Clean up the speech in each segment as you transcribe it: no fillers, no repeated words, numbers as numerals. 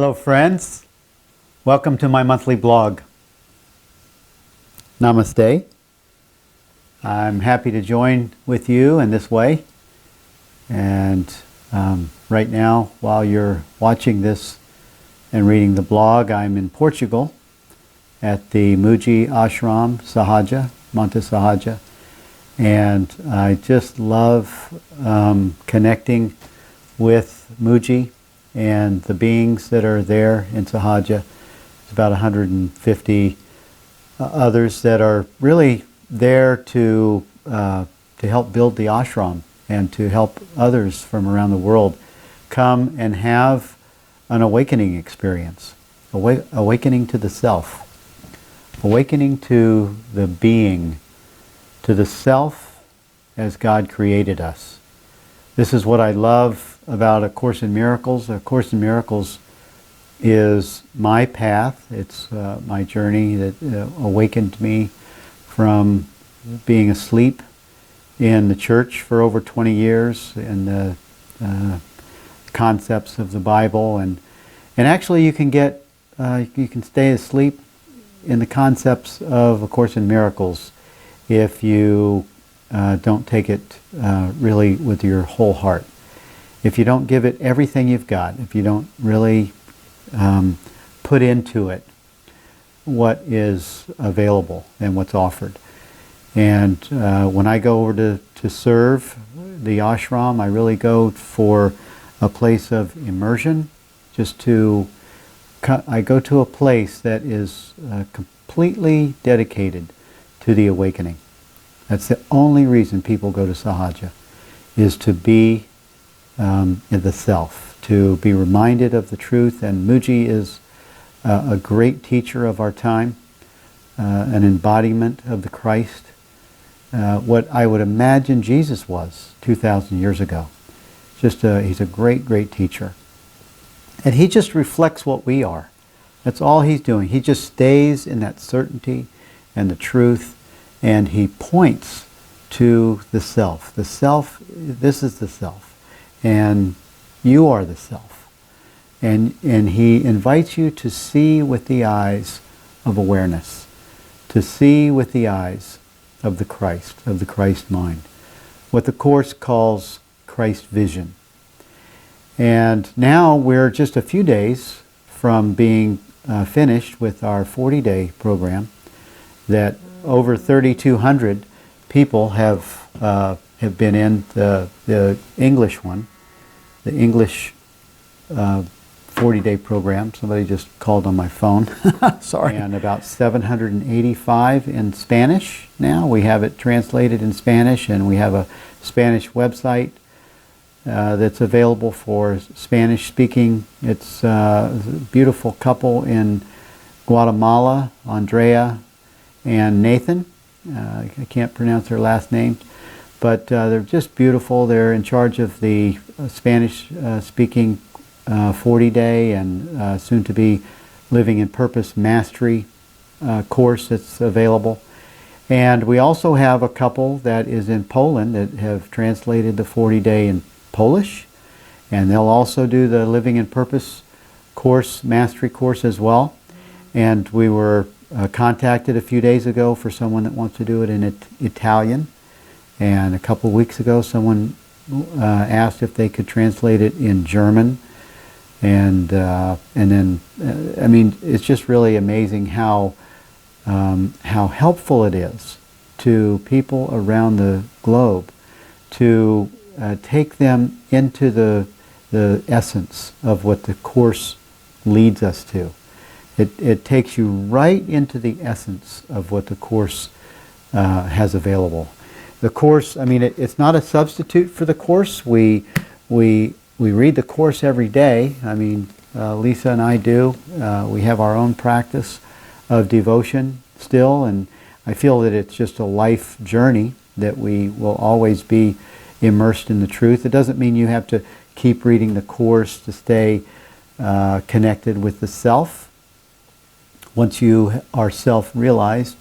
Hello friends, welcome to my monthly blog. Namaste. I'm happy to join with you in this way, and right now while you're watching this and reading the blog, I'm in Portugal at the Muji Ashram Sahaja, Monte Sahaja, and I just love connecting with Muji and the beings that are there in Sahaja. There's about 150 others that are really there to help build the ashram and to help others from around the world come and have an awakening experience, awakening to the self, awakening to the being, to the self as God created us. This is what I love about A Course in Miracles. A Course in Miracles is my path. It's my journey that awakened me from being asleep in the church for over 20 years in the concepts of the Bible, and actually you can stay asleep in the concepts of A Course in Miracles if you don't take it really with your whole heart. If you don't give it everything you've got, if you don't really put into it what is available and what's offered. And when I go over to serve the ashram, I really go for a place of immersion, I go to a place that is completely dedicated to the awakening. That's the only reason people go to Sahaja, is to be in the self, to be reminded of the truth. And Muji is a great teacher of our time, an embodiment of the Christ, what I would imagine Jesus was 2,000 years ago. He's a great, great teacher. And he just reflects what we are. That's all he's doing. He just stays in that certainty and the truth, and he points to the self. The self, this is the self. And you are the self. And he invites you to see with the eyes of awareness, to see with the eyes of the Christ mind, what the Course calls Christ vision. And now we're just a few days from being finished with our 40-day program that over 3,200 people have been in the English one, the English 40-day program. Somebody just called on my phone. Sorry. And about 785 in Spanish now. We have it translated in Spanish, and we have a Spanish website that's available for Spanish speaking. It's a beautiful couple in Guatemala, Andrea and Nathan. I can't pronounce their last names, but they're just beautiful. They're in charge of the Spanish speaking 40-day and soon to be Living in Purpose Mastery course that's available. And we also have a couple that is in Poland that have translated the 40-day in Polish, and they'll also do the Living in Purpose course, Mastery course as well. And we were contacted a few days ago for someone that wants to do it in Italian, and a couple of weeks ago someone asked if they could translate it in German, and then I mean, it's just really amazing how helpful it is to people around the globe to take them into the essence of what the Course leads us to. It takes you right into the essence of what the Course has available. The Course, I mean, it's not a substitute for the Course. We read the Course every day. I mean, Lisa and I do. We have our own practice of devotion still, and I feel that it's just a life journey that we will always be immersed in the truth. It doesn't mean you have to keep reading the Course to stay connected with the self. Once you are self-realized,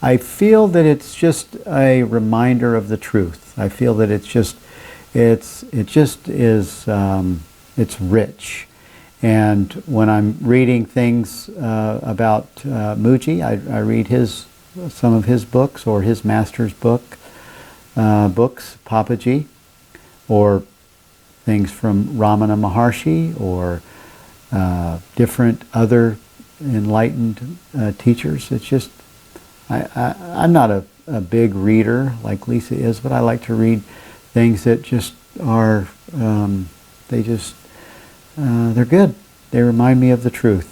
I feel that it's just a reminder of the truth. I feel that it's rich, And when I'm reading things about Mooji, I read some of his books or his master's books, Papaji, or things from Ramana Maharshi or different other enlightened teachers. It's just, I'm not a big reader like Lisa is, but I like to read things that just are, they're good. They remind me of the truth.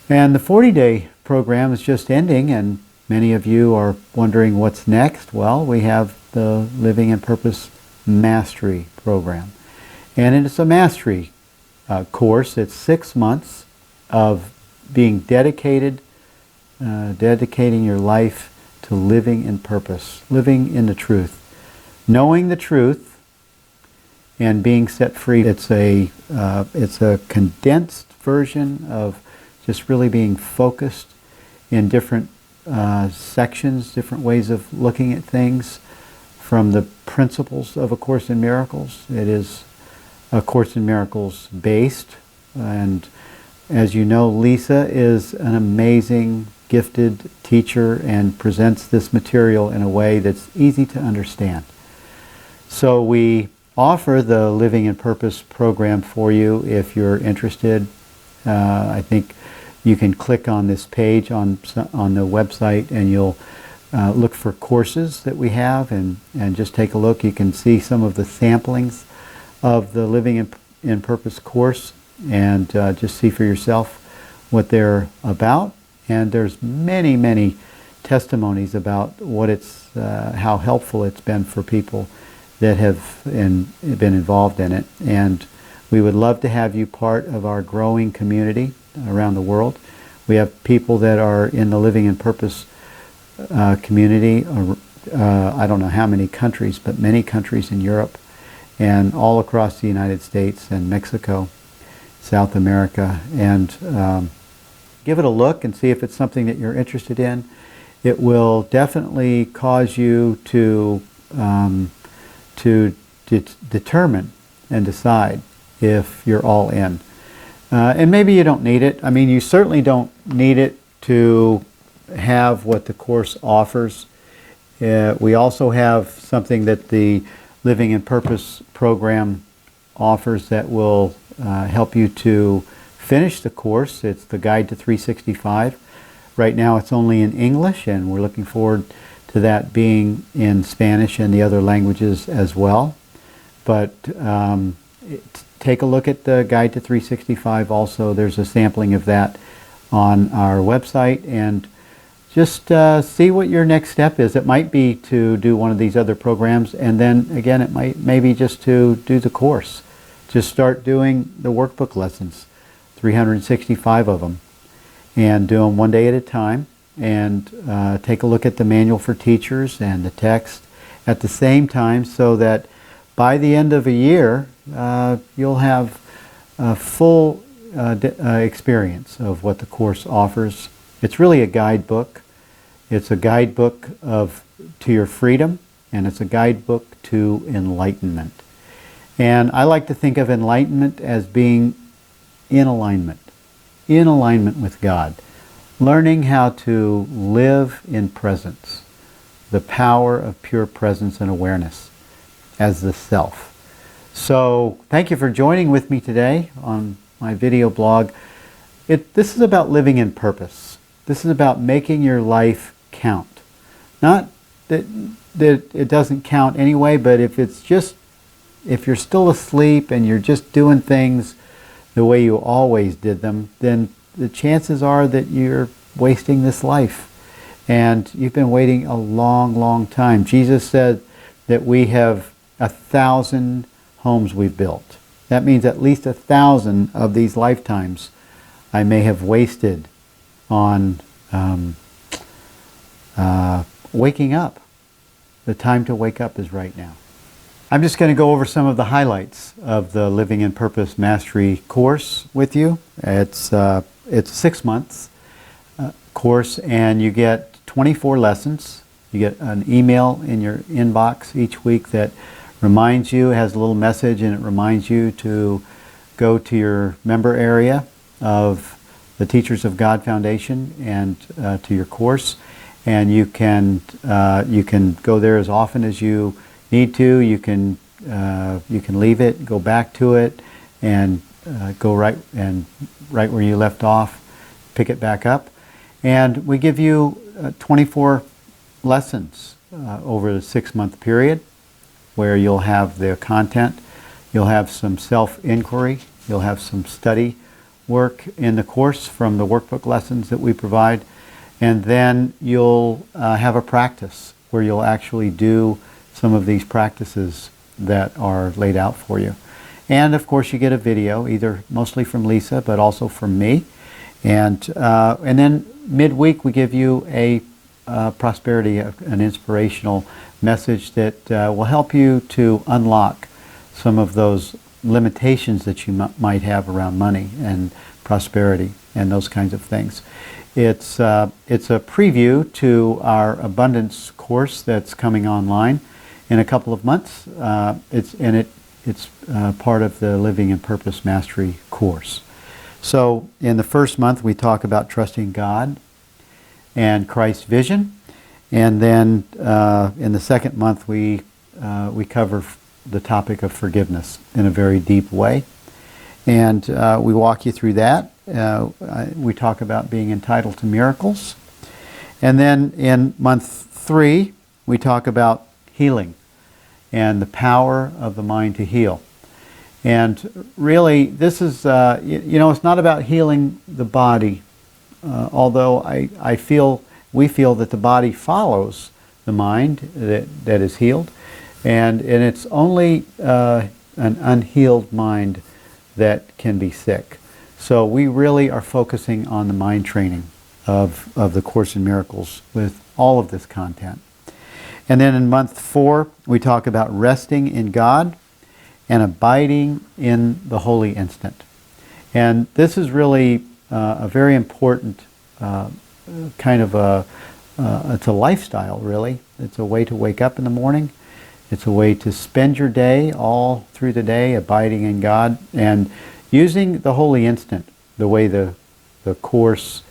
And the 40-day program is just ending, and many of you are wondering what's next. Well, we have the Living in Purpose Mastery program. And it's a mastery course. It's 6 months of being dedicating your life to living in purpose, living in the truth, knowing the truth, and being set free. It's a condensed version of just really being focused in different sections, different ways of looking at things, from the principles of A Course in Miracles. It is A Course in Miracles based, and as you know, Lisa is an amazing, gifted teacher and presents this material in a way that's easy to understand. So we offer the Living in Purpose program for you if you're interested. I think you can click on this page on the website, and you'll look for courses that we have, and just take a look. You can see some of the samplings of the Living in Purpose course, and just see for yourself what they're about. And there's many, many testimonies about what how helpful it's been for people that have been involved in it. And we would love to have you part of our growing community around the world. We have people that are in the Living in Purpose community, I don't know how many countries, but many countries in Europe and all across the United States and Mexico, South America. And give it a look and see if it's something that you're interested in. It will definitely cause you to determine and decide if you're all in. And maybe you don't need it. I mean, you certainly don't need it to have what the Course offers. We also have something that the Living in Purpose program offers that will help you to finish the Course. It's the Guide to 365. Right now it's only in English, and we're looking forward to that being in Spanish and the other languages as well. But take a look at the Guide to 365 also. There's a sampling of that on our website, and just see what your next step is. It might be to do one of these other programs, and then again it maybe just to do the Course. Just start doing the workbook lessons, 365 of them, and do them one day at a time. And take a look at the Manual for Teachers and the text at the same time, so that by the end of a year you'll have a full experience of what the Course offers. It's really a guidebook. It's a guidebook to your freedom, and it's a guidebook to enlightenment. And I like to think of enlightenment as being in alignment with God. Learning how to live in presence, the power of pure presence and awareness as the self. So thank you for joining with me today on my video blog. This is about living in purpose. This is about making your life count. Not that it doesn't count anyway, but if you're still asleep and you're just doing things the way you always did them, then the chances are that you're wasting this life. And you've been waiting a long, long time. Jesus said that we have 1,000 homes we've built. That means at least 1,000 of these lifetimes I may have wasted on waking up. The time to wake up is right now. I'm just going to go over some of the highlights of the Living in Purpose Mastery course with you. It's 6 months course, and you get 24 lessons. You get an email in your inbox each week that reminds you, has a little message, and it reminds you to go to your member area of the Teachers of God Foundation and to your course, and you can go there as often as you need to. You can leave it, go back to it, and go right where you left off, pick it back up, and we give you 24 lessons over the 6-month period, where you'll have the content, you'll have some self-inquiry, you'll have some study work in the course from the workbook lessons that we provide, and then you'll have a practice where you'll actually do some of these practices that are laid out for you. And of course you get a video, either mostly from Lisa, but also from me. And then midweek we give you a prosperity, an inspirational message that will help you to unlock some of those limitations that you might have around money and prosperity and those kinds of things. It's a preview to our abundance course that's coming online in a couple of months. It's part of the Living in Purpose Mastery course. So in the first month we talk about trusting God and Christ's vision, and then in the second month we cover the topic of forgiveness in a very deep way, and we walk you through that. We talk about being entitled to miracles, and then in month 3 we talk about healing and the power of the mind to heal. And really this is it's not about healing the body, although we feel that the body follows the mind that is healed, and it's only an unhealed mind that can be sick. So we really are focusing on the mind training of the Course in Miracles with all of this content. And then in month 4 we talk about resting in God and abiding in the holy instant. And this is really a very important kind of it's a lifestyle, really. It's a way to wake up in the morning. It's a way to spend your day, all through the day, abiding in God and using the holy instant, the way the Course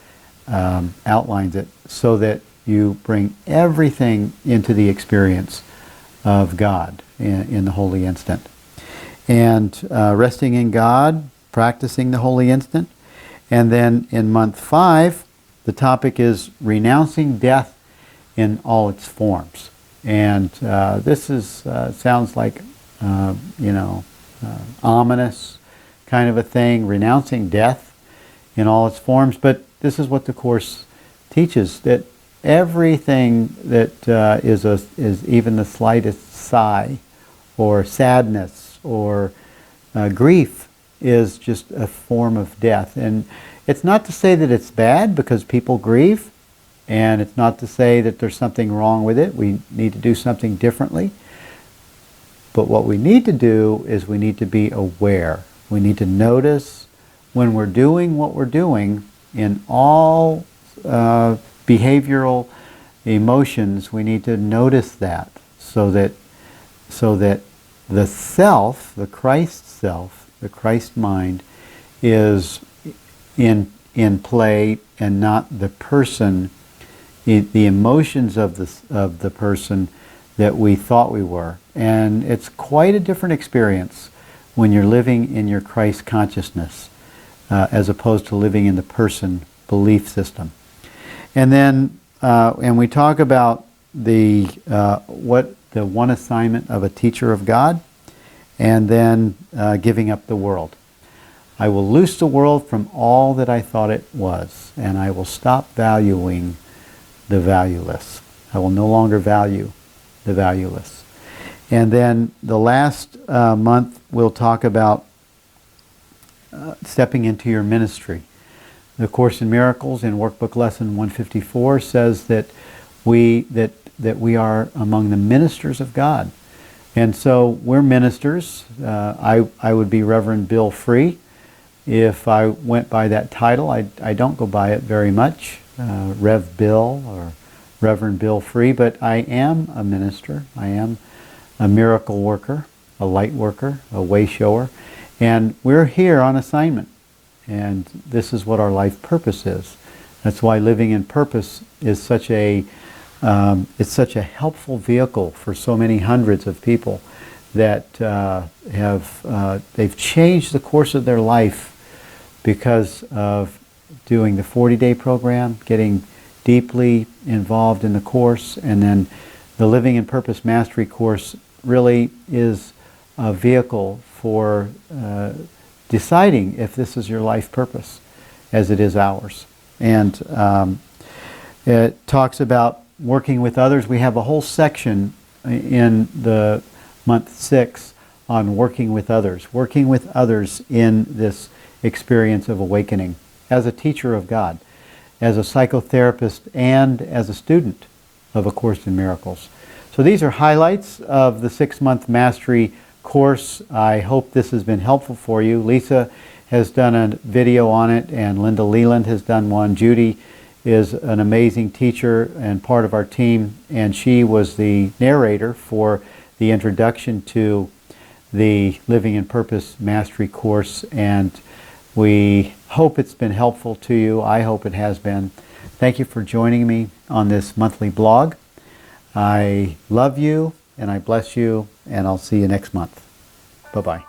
outlines it, so that you bring everything into the experience of God in the holy instant. And resting in God, practicing the holy instant. And then in month 5, the topic is renouncing death in all its forms. And this is sounds like ominous kind of a thing, renouncing death in all its forms. But this is what the Course teaches, that everything that is even the slightest sigh or sadness or grief is just a form of death. And it's not to say that it's bad because people grieve, and it's not to say that there's something wrong with it. We need to do something differently. But what we need to do is we need to be aware. We need to notice when we're doing what we're doing in all behavioral emotions. We need to notice that so that the self, the Christ self, the Christ mind, is in play, and not the person, the emotions of the person that we thought we were. And it's quite a different experience when you're living in your Christ consciousness as opposed to living in the person belief system. And then and we talk about the one assignment of a teacher of God, and then giving up the world. I will loose the world from all that I thought it was, and I will stop valuing the valueless. I will no longer value the valueless. And then the last month we'll talk about stepping into your ministry. The Course in Miracles in Workbook Lesson 154 says that we are among the ministers of God. And so we're ministers. I would be Reverend Bill Free if I went by that title. I don't go by it very much, Rev Bill or Reverend Bill Free, but I am a minister. I am a miracle worker, a light worker, a way shower. And we're here on assignment. And this is what our life purpose is. That's why living in purpose is such a it's such a helpful vehicle for so many hundreds of people that they've changed the course of their life because of doing the 40-day program, getting deeply involved in the course, and then the Living in Purpose Mastery course really is a vehicle for deciding if this is your life purpose, as it is ours. And it talks about working with others. We have a whole section in the month 6 on working with others in this experience of awakening as a teacher of God, as a psychotherapist, and as a student of A Course in Miracles. So these are highlights of the 6-month mastery course. I hope this has been helpful for you. Lisa has done a video on it, and Linda Leland has done one. Judy is an amazing teacher and part of our team, and she was the narrator for the introduction to the Living in Purpose Mastery course, and we hope it's been helpful to you. I hope it has been. Thank you for joining me on this monthly blog. I love you, and I bless you, and I'll see you next month. Bye-bye.